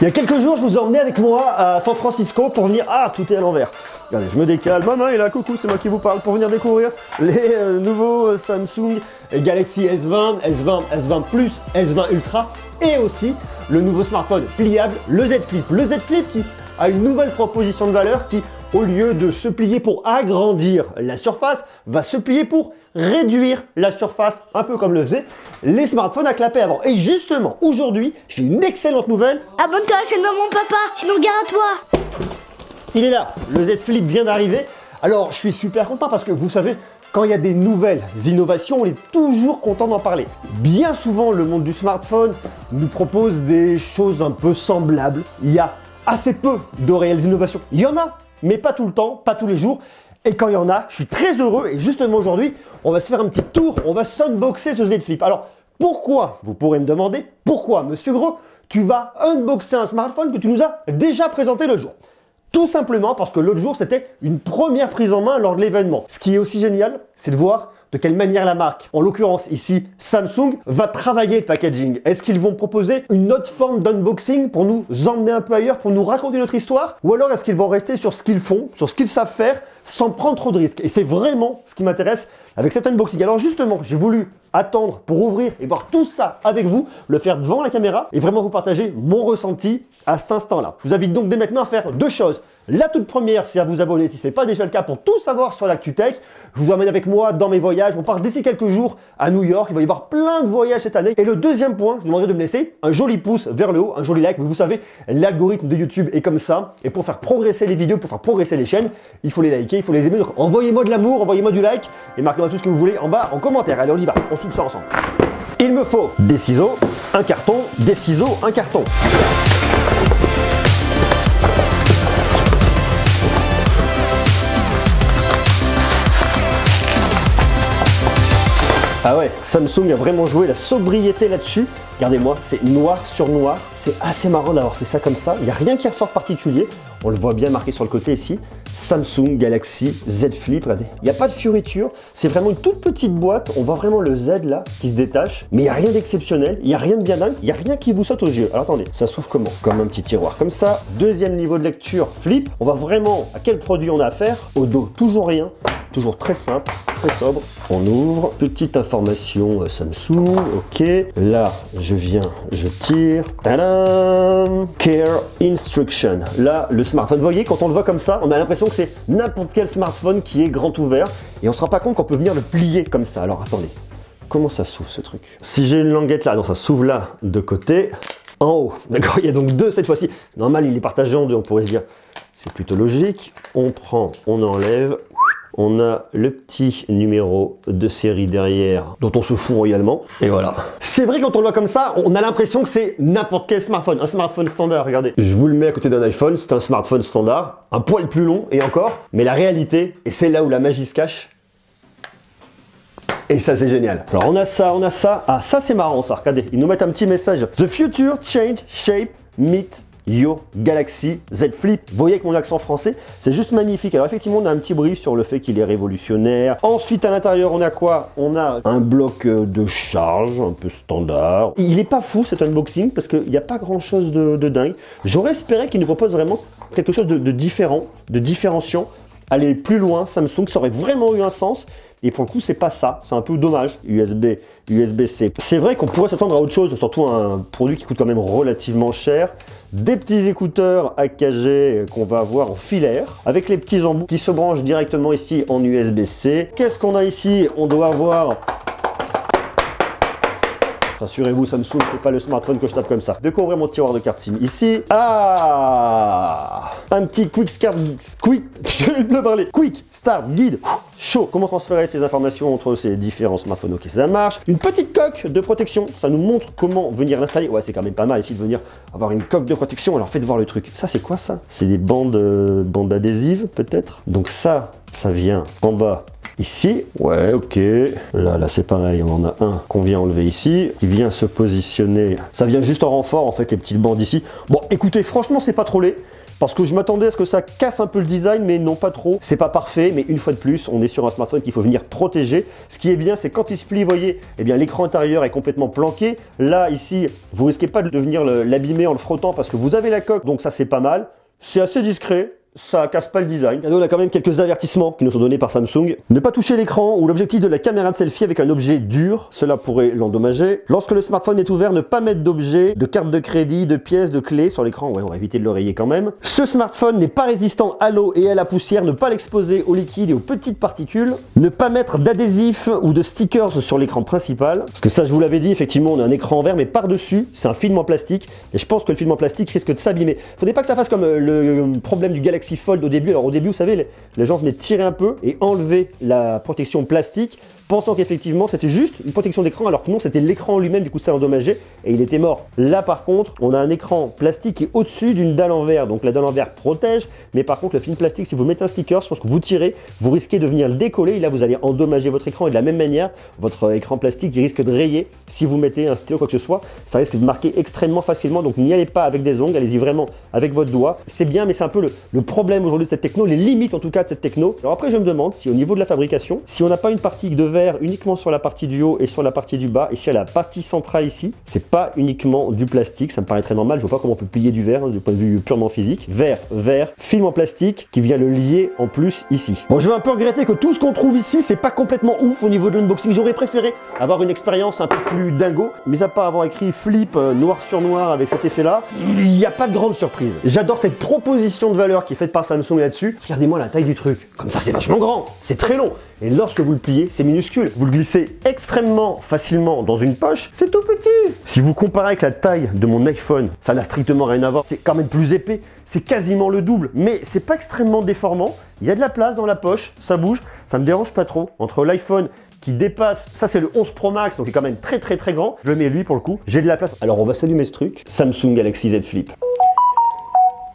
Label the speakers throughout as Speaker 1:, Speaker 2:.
Speaker 1: Il y a quelques jours, je vous ai emmené avec moi à San Francisco pour venir... Ah, tout est à l'envers. Regardez, je me décale. Maman est là, coucou, c'est moi qui vous parle. Pour venir découvrir les nouveaux Samsung Galaxy S20, S20, S20 Plus, S20 Ultra et aussi le nouveau smartphone pliable, le Z Flip. Le Z Flip qui a une nouvelle proposition de valeur qui, au lieu de se plier pour agrandir la surface, va se plier pour réduire la surface, un peu comme le faisaient les smartphones à clapet avant. Et justement, aujourd'hui, j'ai une excellente nouvelle.
Speaker 2: Abonne-toi à la chaîne de mon papa, sinon gare à toi.
Speaker 1: Il est là, le Z Flip vient d'arriver. Alors, je suis super content parce que vous savez, quand il y a des nouvelles innovations, on est toujours content d'en parler. Bien souvent, le monde du smartphone nous propose des choses un peu semblables. Il y a assez peu de réelles innovations. Il y en a, mais pas tout le temps, pas tous les jours. Et quand il y en a, je suis très heureux. Et justement aujourd'hui, on va se faire un petit tour, on va s'unboxer ce Z Flip. Alors, pourquoi, vous pourrez me demander, pourquoi, Monsieur Gros, tu vas unboxer un smartphone que tu nous as déjà présenté l'autre jour? Tout simplement parce que l'autre jour, c'était une première prise en main lors de l'événement. Ce qui est aussi génial, c'est de voir de quelle manière la marque, en l'occurrence ici Samsung, va travailler le packaging. Est-ce qu'ils vont proposer une autre forme d'unboxing pour nous emmener un peu ailleurs, pour nous raconter notre histoire? Ou alors est-ce qu'ils vont rester sur ce qu'ils font, sur ce qu'ils savent faire, sans prendre trop de risques? Et c'est vraiment ce qui m'intéresse avec cet unboxing. Alors justement, j'ai voulu attendre pour ouvrir et voir tout ça avec vous, le faire devant la caméra et vraiment vous partager mon ressenti à cet instant-là. Je vous invite donc dès maintenant à faire deux choses. La toute première, c'est à vous abonner si ce n'est pas déjà le cas pour tout savoir sur l'actu tech. Je vous emmène avec moi dans mes voyages. On part d'ici quelques jours à New York. Il va y avoir plein de voyages cette année. Et le deuxième point, je vous demanderai de me laisser un joli pouce vers le haut, un joli like. Mais vous savez, l'algorithme de YouTube est comme ça. Et pour faire progresser les vidéos, pour faire progresser les chaînes, il faut les liker, il faut les aimer. Donc envoyez-moi de l'amour, envoyez-moi du like et marquez-moi tout ce que vous voulez en bas en commentaire. Allez, on y va, on souffle ça ensemble. Il me faut des ciseaux, un carton, des ciseaux, un carton. Ah ouais, Samsung a vraiment joué la sobriété là-dessus. Regardez-moi, c'est noir sur noir. C'est assez marrant d'avoir fait ça comme ça. Il n'y a rien qui ressort particulier. On le voit bien marqué sur le côté ici. Samsung Galaxy Z Flip, regardez. Il n'y a pas de fioriture. C'est vraiment une toute petite boîte. On voit vraiment le Z là qui se détache. Mais il n'y a rien d'exceptionnel. Il n'y a rien de bien dingue. Il n'y a rien qui vous saute aux yeux. Alors attendez, ça s'ouvre comment? Comme un petit tiroir comme ça. Deuxième niveau de lecture, Flip. On voit vraiment à quel produit on a affaire. Au dos, toujours rien. Toujours très simple, très sobre. On ouvre, petite information Samsung, ok. Là, je viens, je tire. Tadam! Care Instruction. Là, le smartphone, vous voyez, quand on le voit comme ça, on a l'impression que c'est n'importe quel smartphone qui est grand ouvert. Et on ne se rend pas compte qu'on peut venir le plier comme ça. Alors attendez, comment ça s'ouvre ce truc? Si j'ai une languette là, non, ça s'ouvre là, de côté, en haut. D'accord, il y a donc deux cette fois-ci. Normal, il est partagé en deux, on pourrait se dire. C'est plutôt logique. On prend, on enlève. On a le petit numéro de série derrière dont on se fout royalement. Et voilà. C'est vrai, quand on le voit comme ça, on a l'impression que c'est n'importe quel smartphone. Un smartphone standard, regardez. Je vous le mets à côté d'un iPhone, c'est un smartphone standard. Un poil plus long et encore. Mais la réalité, et c'est là où la magie se cache. Et ça, c'est génial. Alors on a ça, on a ça. Ah, ça c'est marrant ça, regardez. Ils nous mettent un petit message. The future change shape meet Yo Galaxy Z Flip. Vous voyez avec mon accent français, c'est juste magnifique. Alors effectivement, on a un petit brief sur le fait qu'il est révolutionnaire. Ensuite, à l'intérieur, on a quoi? On a un bloc de charge, un peu standard. Il est pas fou cet unboxing parce qu'il n'y a pas grand chose de dingue. J'aurais espéré qu'il nous propose vraiment quelque chose de différent, de différenciant. Aller plus loin, Samsung, ça aurait vraiment eu un sens. Et pour le coup, c'est pas ça. C'est un peu dommage. USB-C. C'est vrai qu'on pourrait s'attendre à autre chose, surtout un produit qui coûte quand même relativement cher. Des petits écouteurs AKG qu'on va avoir en filaire, avec les petits embouts qui se branchent directement ici en USB-C. Qu'est-ce qu'on a ici? On doit avoir... Rassurez-vous, Samsung, c'est pas le smartphone que je tape comme ça. De quoi ouvrir mon tiroir de carte SIM ici. Ah, un petit Quick Start Guide. Chaud. Comment transférer ces informations entre ces différents smartphones? Ok, ça marche. Une petite coque de protection. Ça nous montre comment venir l'installer. Ouais, c'est quand même pas mal ici de venir avoir une coque de protection. Alors faites voir le truc. Ça, c'est quoi ça? C'est des bandes adhésives peut-être. Donc ça vient en bas. Ici, ouais, ok. Là, c'est pareil, on en a un qu'on vient enlever ici, qui vient se positionner. Ça vient juste en renfort, en fait, les petites bandes ici. Bon, écoutez, franchement, c'est pas trop laid. parce que je m'attendais à ce que ça casse un peu le design, mais non pas trop. C'est pas parfait, mais une fois de plus, on est sur un smartphone qu'il faut venir protéger. Ce qui est bien, c'est quand il se plie, vous voyez, eh bien l'écran intérieur est complètement planqué. Là, ici, vous risquez pas de venir l'abîmer en le frottant parce que vous avez la coque, donc ça c'est pas mal. C'est assez discret. Ça casse pas le design. On a quand même quelques avertissements qui nous sont donnés par Samsung. Ne pas toucher l'écran ou l'objectif de la caméra de selfie avec un objet dur, cela pourrait l'endommager. Lorsque le smartphone est ouvert, ne pas mettre d'objets, de carte de crédit, de pièces, de clés sur l'écran. Ouais, on va éviter de l'oreiller quand même. Ce smartphone n'est pas résistant à l'eau et à la poussière. Ne pas l'exposer au liquide et aux petites particules. Ne pas mettre d'adhésif ou de stickers sur l'écran principal. Parce que ça, je vous l'avais dit, effectivement, on a un écran en verre, mais par-dessus, c'est un film en plastique. Et je pense que le film en plastique risque de s'abîmer. Faudrait pas que ça fasse comme le problème du Galaxy Fold au début. Alors au début, vous savez, les gens venaient tirer un peu et enlever la protection plastique, pensant qu'effectivement c'était juste une protection d'écran, alors que non, c'était l'écran lui-même, du coup ça endommagé et il était mort. Là par contre, on a un écran plastique qui est au-dessus d'une dalle en verre, donc la dalle en verre protège, mais par contre le film plastique, si vous mettez un sticker, je pense que vous tirez, vous risquez de venir le décoller et là vous allez endommager votre écran, et de la même manière, votre écran plastique il risque de rayer si vous mettez un stylo quoi que ce soit, ça risque de marquer extrêmement facilement, donc n'y allez pas avec des ongles, allez-y vraiment avec votre doigt. C'est bien, mais c'est un peu le problème aujourd'hui de cette techno, les limites en tout cas de cette techno. Alors après je me demande si au niveau de la fabrication, si on n'a pas une partie de verre uniquement sur la partie du haut et sur la partie du bas, et si à la partie centrale ici, c'est pas uniquement du plastique, ça me paraît très normal, je vois pas comment on peut plier du verre, hein, du point de vue purement physique. Verre, film en plastique qui vient le lier en plus ici. Bon, je vais un peu regretter que tout ce qu'on trouve ici, c'est pas complètement ouf au niveau de l'unboxing. J'aurais préféré avoir une expérience un peu plus dingo, mais à part avoir écrit flip noir sur noir avec cet effet là, il n'y a pas de grande surprise. J'adore cette proposition de valeur qui est faite par Samsung là-dessus. Regardez-moi la taille du truc, comme ça c'est vachement grand, c'est très long. Et lorsque vous le pliez, c'est minuscule. Vous le glissez extrêmement facilement dans une poche, c'est tout petit. Si vous comparez avec la taille de mon iPhone, ça n'a strictement rien à voir. C'est quand même plus épais, c'est quasiment le double, mais c'est pas extrêmement déformant. Il y a de la place dans la poche, ça bouge, ça me dérange pas trop. Entre l'iPhone qui dépasse, ça c'est le 11 Pro Max, donc il est quand même très grand. Je le mets lui pour le coup, j'ai de la place. Alors on va s'allumer ce truc, Samsung Galaxy Z Flip.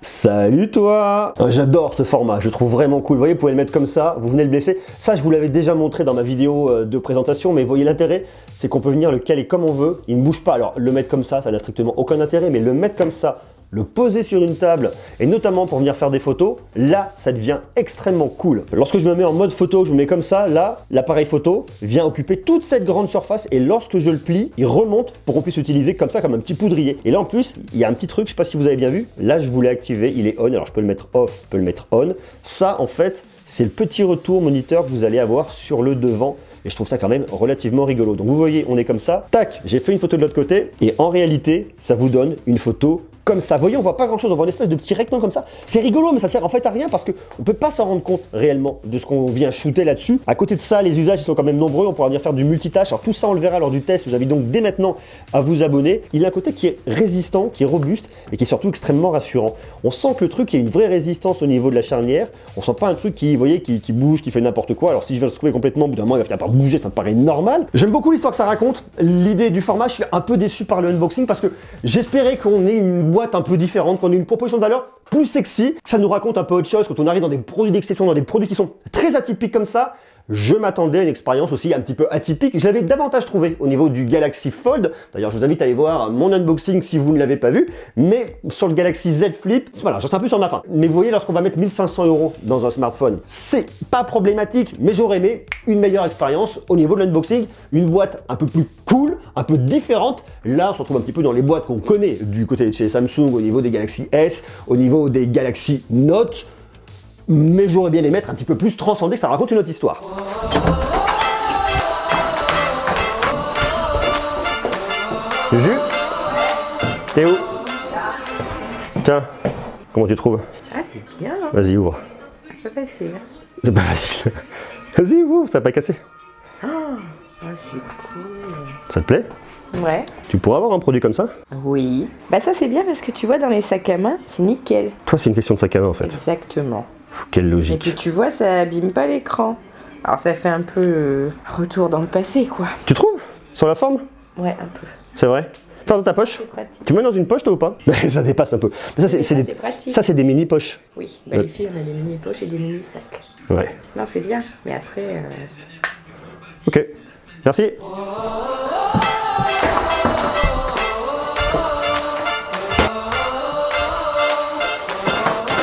Speaker 1: Salut toi! J'adore ce format, je trouve vraiment cool. Vous voyez, vous pouvez le mettre comme ça, vous venez le baisser. Ça, je vous l'avais déjà montré dans ma vidéo de présentation, mais vous voyez l'intérêt, c'est qu'on peut venir le caler comme on veut. Il ne bouge pas. Alors, le mettre comme ça n'a strictement aucun intérêt, mais le mettre comme ça, le poser sur une table, et notamment pour venir faire des photos, là, ça devient extrêmement cool. Lorsque je me mets en mode photo, je me mets comme ça, là, l'appareil photo vient occuper toute cette grande surface, et lorsque je le plie, il remonte pour qu'on puisse l'utiliser comme ça, comme un petit poudrier. Et là, en plus, il y a un petit truc, je sais pas si vous avez bien vu, là, je voulais activer, il est on, alors je peux le mettre off, je peux le mettre on. Ça, en fait, c'est le petit retour moniteur que vous allez avoir sur le devant. Et je trouve ça quand même relativement rigolo. Donc vous voyez, on est comme ça. Tac, j'ai fait une photo de l'autre côté. Et en réalité, ça vous donne une photo comme ça. Vous voyez, on voit pas grand chose, on voit une espèce de petit rectangle comme ça. C'est rigolo, mais ça sert en fait à rien parce qu'on peut pas s'en rendre compte réellement de ce qu'on vient shooter là-dessus. À côté de ça, les usages ils sont quand même nombreux. On pourra venir faire du multitâche. Alors tout ça, on le verra lors du test. Vous avez donc dès maintenant à vous abonner. Il a un côté qui est résistant, qui est robuste et qui est surtout extrêmement rassurant. On sent que le truc, il y a une vraie résistance au niveau de la charnière. On sent pas un truc qui, vous voyez, qui bouge, qui fait n'importe quoi. Alors si je vais le secouer complètement, au bout d'un moment, il va finir par bouger, ça me paraît normal. J'aime beaucoup l'histoire que ça raconte. L'idée du format, je suis un peu déçu par le unboxing parce que j'espérais qu'on ait une boîte un peu différente, qu'on ait une proposition de valeur plus sexy, que ça nous raconte un peu autre chose quand on arrive dans des produits d'exception, dans des produits qui sont très atypiques comme ça. Je m'attendais à une expérience aussi un petit peu atypique. Je l'avais davantage trouvé au niveau du Galaxy Fold. D'ailleurs, je vous invite à aller voir mon unboxing si vous ne l'avez pas vu. Mais sur le Galaxy Z Flip, voilà, j'en suis un peu sur ma fin. Mais vous voyez, lorsqu'on va mettre 1500 € dans un smartphone, c'est pas problématique, mais j'aurais aimé une meilleure expérience au niveau de l'unboxing. Une boîte un peu plus cool, un peu différente. Là, on se retrouve un petit peu dans les boîtes qu'on connaît du côté de chez Samsung, au niveau des Galaxy S, au niveau des Galaxy Note. Mais j'aurais bien les mettre un petit peu plus transcendés, ça raconte une autre histoire. Juju, t'es où? Tiens, comment tu trouves?
Speaker 3: Ah, c'est bien.
Speaker 1: Vas-y, ouvre.
Speaker 3: C'est pas facile.
Speaker 1: C'est pas facile. Vas-y, ouvre, ça va pas casser.
Speaker 3: Oh, c'est cool.
Speaker 1: Ça te plaît?
Speaker 3: Ouais.
Speaker 1: Tu pourrais avoir un produit comme ça?
Speaker 3: Oui. Bah ça c'est bien parce que tu vois dans les sacs à main, c'est nickel.
Speaker 1: Toi, c'est une question de sac à main en fait.
Speaker 3: Exactement.
Speaker 1: Quelle
Speaker 3: Et
Speaker 1: logique.
Speaker 3: puis tu vois, ça abîme pas l'écran. Alors ça fait un peu retour dans le passé quoi.
Speaker 1: Tu trouves? Sur la forme?
Speaker 3: Ouais, un peu.
Speaker 1: C'est vrai? Fais dans ta poche?
Speaker 3: C'est pratique.
Speaker 1: Tu mets dans une poche toi ou pas? Ça dépasse un peu. Mais ça, c'est des...
Speaker 3: pratique.
Speaker 1: Ça, c'est des mini-poches.
Speaker 3: Oui, bah, les filles on a des mini poches et des mini sacs.
Speaker 1: Ouais.
Speaker 3: Non c'est bien, mais après...
Speaker 1: Ok. Merci.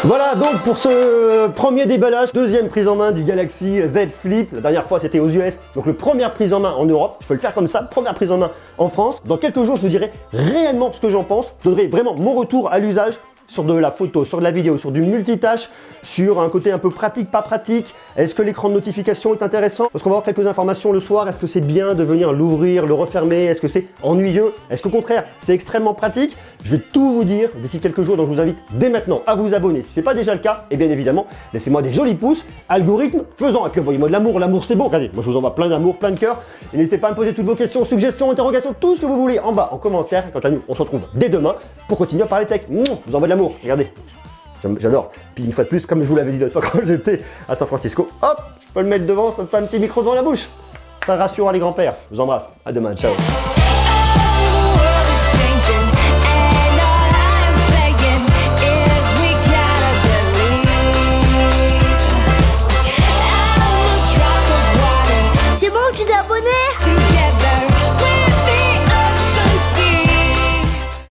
Speaker 1: Voilà donc pour ce premier déballage, deuxième prise en main du Galaxy Z Flip. La dernière fois c'était aux US, donc le première prise en main en Europe. Je peux le faire comme ça, première prise en main en France. Dans quelques jours je vous dirai réellement ce que j'en pense. Je donnerai vraiment mon retour à l'usage sur de la photo, sur de la vidéo, sur du multitâche, sur un côté un peu pratique, pas pratique. Est-ce que l'écran de notification est intéressant? Est-ce qu'on va avoir quelques informations le soir? Est-ce que c'est bien de venir l'ouvrir, le refermer? Est-ce que c'est ennuyeux? Est-ce qu'au contraire, c'est extrêmement pratique? Je vais tout vous dire d'ici quelques jours, donc je vous invite dès maintenant à vous abonner si ce n'est pas déjà le cas. Et bien évidemment, laissez-moi des jolis pouces, algorithme faisant. Et puis envoyez-moi de l'amour c'est bon. Regardez, moi je vous envoie plein d'amour, plein de cœur. Et n'hésitez pas à me poser toutes vos questions, suggestions, interrogations, tout ce que vous voulez en bas en commentaire. Quant à nous, on se retrouve dès demain pour continuer à parler tech. Je vous envoie de l'amour, regardez. J'adore. Puis une fois de plus, comme je vous l'avais dit l'autre fois quand j'étais à San Francisco, hop, je peux le mettre devant, ça me fait un petit micro devant la bouche. Ça rassure les grands-pères. Je vous embrasse. À demain. Ciao.